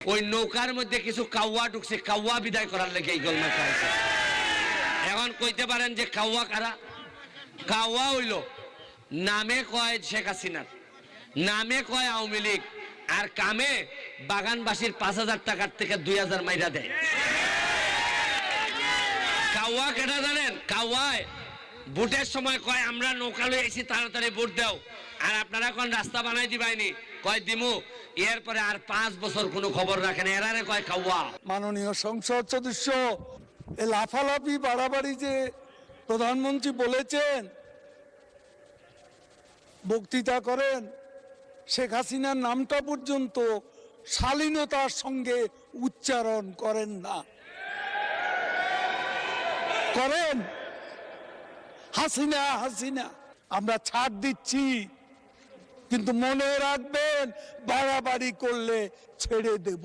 ওই নৌকার মধ্যে কিছু কাউয়া ঢুকছে, কাউয়া বিদায় করার লেগে এই গলমা খাইছে। এখন কইতে পারেন যে কাউয়া কারা? কাউয়া হইল নামে কয় শেখ হাসিনার, নামে কয় আওয়ামী লীগ, আর কামে বাগানবাসীর 5,000 টাকার থেকে 2,000 মাইরা দেয়। কাউয়া কেটা জানেন? কাউয়ায় ভোটের সময় কয় আমরা নৌকা লই আইছি, তাড়াতাড়ি ভোট দাও, আর আপনারা কোন রাস্তা বানাই দিবাইনি, কয় দিমু, এরপরে আর 5 বছর কোনো খবর রাখেন, এরারে কয় কাউয়া। মাননীয় সংসদ সদস্য এ লাফালাফি বাড়াবাড়ি যে প্রধানমন্ত্রী বলেছেন, বক্তৃতা করেন, শেখ হাসিনার নামটা পর্যন্ত শালীনতার সঙ্গে উচ্চারণ করেন না। করেন হাসিনা হাসিনা, আমরা ছাড় দিচ্ছি, কিন্তু মনে রাখবেন বাড়াবাড়ি করলে ছেড়ে দেব।